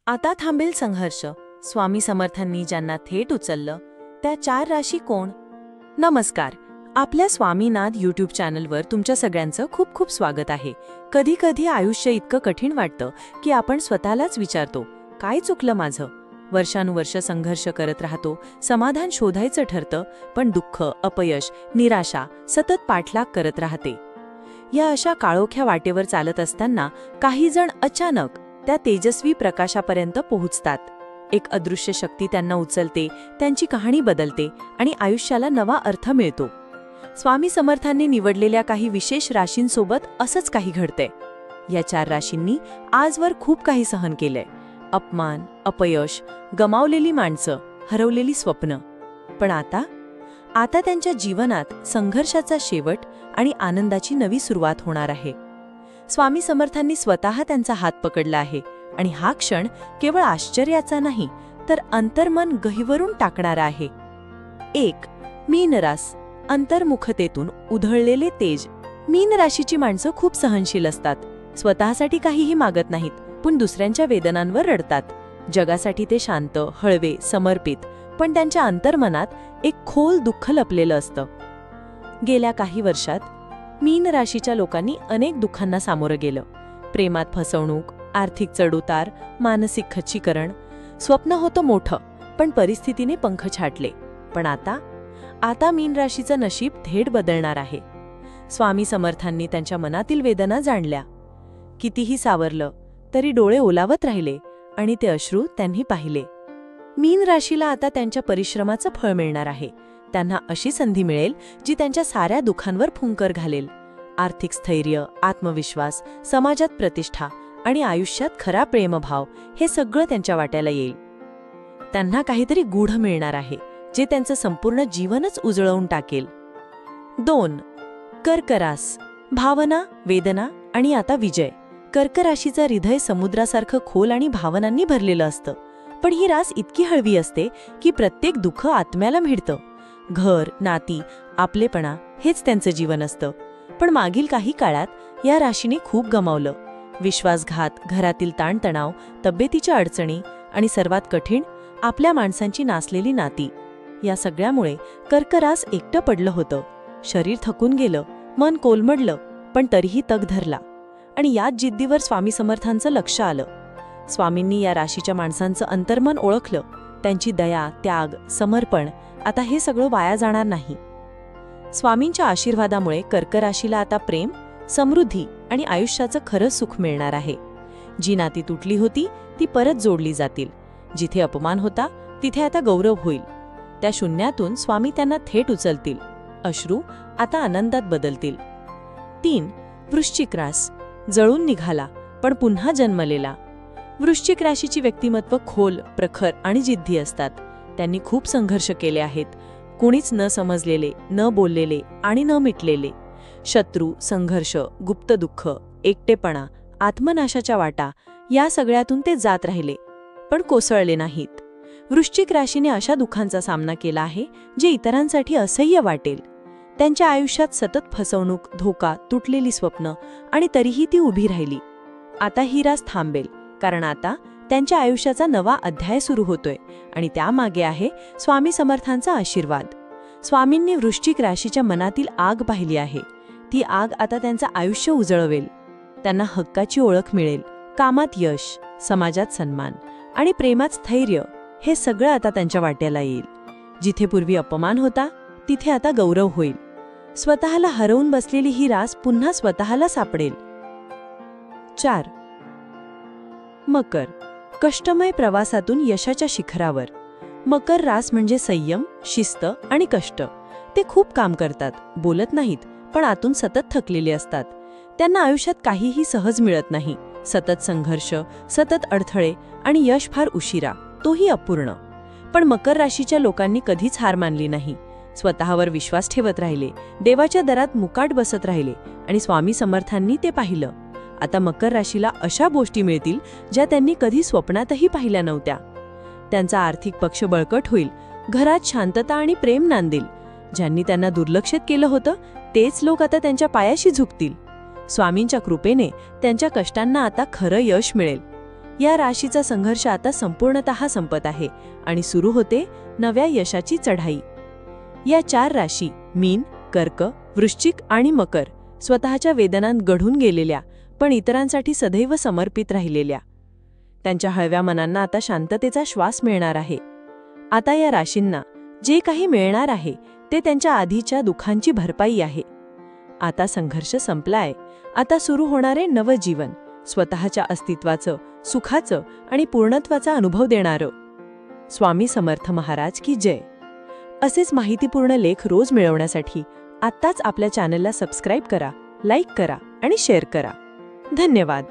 आता थांबेल संघर्ष. स्वामी समर्थांनी ज्यांना थेट उचललं त्या 4 राशी कोण? नमस्कार. आपल्या स्वामीनाथ यूट्यूब चॅनलवर तुमच्या सगळ्यांचं खूप खूप स्वागत आहे. कधी कधी आयुष्य इतकं कठीण वाटतं की आपण स्वतःलाच विचारतो, काय चुकलं माझं? वर्षानुवर्ष संघर्ष करत राहतो, समाधान शोधायचं ठरतं, पण दुःख, अपयश, निराशा सतत पाठलाग करत राहते. या अशा काळोख्या वाटेवर चालत असताना काही जण अचानक त्या तेजस्वी प्रकाशापर्यंत पोहोचतात. एक अदृश्य शक्ती त्यांना उचलते, त्यांची कहाणी बदलते आणि आयुष्याला नवा अर्थ मिळतो. स्वामी समर्थांनी निवडलेल्या काही विशेष राशींसोबत असंच काही घडतंय. या 4 राशींनी आजवर खूप काही सहन केलंय. अपमान, अपयश, गमावलेली माणसं, हरवलेली स्वप्न. पण आता त्यांच्या जीवनात संघर्षाचा शेवट आणि आनंदाची नवी सुरुवात होणार आहे. स्वामी समर्थांनी स्वतः त्यांचा हात पकडला आहे आणि हा क्षण केवळ आश्चर्याचा नाही, तर अंतर्मन गहिवरून टाकणारा आहे. 1. मीन रास. अंतर्मुखतेतून उधळलेले तेज. मीन राशीची माणसं खूप सहनशील असतात. स्वतःसाठी काहीही मागत नाहीत, पण दुसऱ्यांच्या वेदनांवर रडतात. जगासाठी ते शांत, हळवे, समर्पित, पण त्यांच्या अंतर्मनात एक खोल दुःख लपलेलं असतं. गेल्या काही वर्षात मीन राशीच्या लोकांनी अनेक दुःखांना सामोरं गेलं. प्रेमात फसवणूक, आर्थिक चढउतार, मानसिक खच्चीकरण. स्वप्न होतं मोठं, पण परिस्थितीने पंख छाटले. पण आता मीन राशीचं नशीब थेट बदलणार आहे. स्वामी समर्थांनी त्यांच्या मनातील वेदना जाणल्या. कितीही सावरलं तरी डोळे ओलावत राहिले आणि ते अश्रू त्यांनी पाहिले. मीन राशीला आता त्यांच्या परिश्रमाचं फळ मिळणार आहे. त्यांना अशी संधी मिळेल जी त्यांच्या साऱ्या दुःखांवर फुंकर घालेल. आर्थिक स्थैर्य, आत्मविश्वास, समाजात प्रतिष्ठा आणि आयुष्यात खरा प्रेमभाव हे सगळं त्यांच्या वाट्याला येईल. त्यांना काहीतरी गूढ मिळणार आहे, जे त्यांचं संपूर्ण जीवनच उजळवून टाकेल. 2. कर्क रास. भावना, वेदना आणि आता विजय. कर्क राशीचं हृदय समुद्रासारखं खोल आणि भावनांनी भरलेलं असतं. पण ही रास इतकी हळवी असते की प्रत्येक दुःख आत्म्याला भिडतं. घर, नाती, आपलेपणा हेच त्यांचं जीवन असतं. पण मागील काही काळात या राशीने खूप गमावलं. विश्वासघात, घरातील ताणतणाव, तब्येतीच्या अडचणी आणि सर्वात कठीण, आपल्या माणसांची नासलेली नाती. या सगळ्यामुळे कर्क रास एकटं पडलं होतं. शरीर थकून गेलं, मन कोलमडलं, पण तरीही तग धरला. आणि याच जिद्दीवर स्वामी समर्थांचं लक्ष आलं. स्वामींनी या राशीच्या माणसांचं अंतर्मन ओळखलं. त्यांची दया, त्याग, समर्पण, आता हे सगळं वाया जाणार नाही. स्वामींच्या आशीर्वादामुळे कर्क राशीला आता प्रेम, समृद्धी आणि आयुष्याचं खरं सुख मिळणार आहे. जी नाती तुटली होती ती परत जोडली जातील. जिथे अपमान होता तिथे आता गौरव होईल. त्या शून्यातून स्वामी त्यांना थेट उचलतील. अश्रू आता आनंदात बदलतील. 3. वृश्चिक रास. जळून निघाला पण पुन्हा जन्मलेला. वृश्चिक राशीची व्यक्तिमत्व खोल, प्रखर आणि जिद्दी असतात. त्यांनी खूप संघर्ष केले आहेत. कोणीच न समजलेले, न बोललेले आणि न मिटलेले. शत्रू, संघर्ष, गुप्त दुःख, एकटेपणा, आत्मनाशाच्या वाटा, या सगळ्यातून ते जात राहिले, पण कोसळले नाहीत. वृश्चिक राशीने अशा दुःखांचा सामना केला आहे जे इतरांसाठी असह्य वाटेल. त्यांच्या आयुष्यात सतत फसवणूक, धोका, तुटलेली स्वप्न, आणि तरीही ती उभी राहिली. आता ही रास थांबेल, कारण आता त्यांच्या आयुष्याचा नवा अध्याय सुरू होतोय आणि त्यामागे आहे स्वामी समर्थांचा आशीर्वाद. स्वामींनी वृश्चिक राशीच्या मनातील आग पाहिली आहे. ती आग आता त्यांचं आयुष्य उजळवेल. त्यांना हक्काची ओळख मिळेल, कामात यश, समाजात सन्मान आणि प्रेमात स्थैर्य, हे सगळं आता त्यांच्या वाट्याला येईल. जिथे पूर्वी अपमान होता तिथे आता गौरव होईल. स्वतःला हरवून बसलेली ही रास पुन्हा स्वतःला सापडेल. 4. मकर. कष्टमय प्रवासातून यशाच्या शिखरावर. मकर रास म्हणजे संयम, शिस्त आणि कष्ट. ते खूप काम करतात, बोलत नाहीत, पण आतून सतत थकलेले असतात. त्यांना आयुष्यात काहीही सहज मिळत नाही. सतत संघर्ष, सतत अडथळे आणि यश फार उशिरा, तोही अपूर्ण. पण मकर राशीच्या लोकांनी कधीच हार मानली नाही. स्वतःवर विश्वास ठेवत राहिले, देवाच्या दरात मुकाट बसत राहिले आणि स्वामी समर्थांनी ते पाहिलं. आता मकर राशीला अशा गोष्टी मिळतील ज्या त्यांनी कधी स्वप्नातही पाहिल्या नव्हत्या. त्यांचा आर्थिक पक्ष बळकट होईल, घरात शांतता आणि प्रेम नांदेल. ज्यांनी त्यांना दुर्लक्षित केलं होतं तेच लोक आता त्यांच्या पायाशी झुकतील. स्वामींच्या कृपेने त्यांच्या कष्टांना आता खरं यश मिळेल. या राशीचा संघर्ष आता संपूर्णतः संपत आहे आणि सुरू होते नव्या यशाची चढाई. या 4 राशी मीन, कर्क, वृश्चिक आणि मकर स्वतःच्या वेदनांत गढून गेलेल्या पण इतरांसाठी सदैव समर्पित राहिलेल्या. त्यांच्या हळव्या मनांना आता शांततेचा श्वास मिळणार आहे. आता या राशींना जे काही मिळणार आहे ते त्यांच्या आधीच्या दुःखांची भरपाई आहे. आता संघर्ष संपलाय. आता सुरू होणारे नवं जीवन, स्वतःच्या अस्तित्वाचं, सुखाचं आणि पूर्णत्वाचा अनुभव देणारं. स्वामी समर्थ महाराज की जय. असेच माहितीपूर्ण लेख रोज मिळवण्यासाठी आत्ताच आपल्या चॅनलला सबस्क्राईब करा, लाईक करा आणि शेअर करा. धन्यवाद.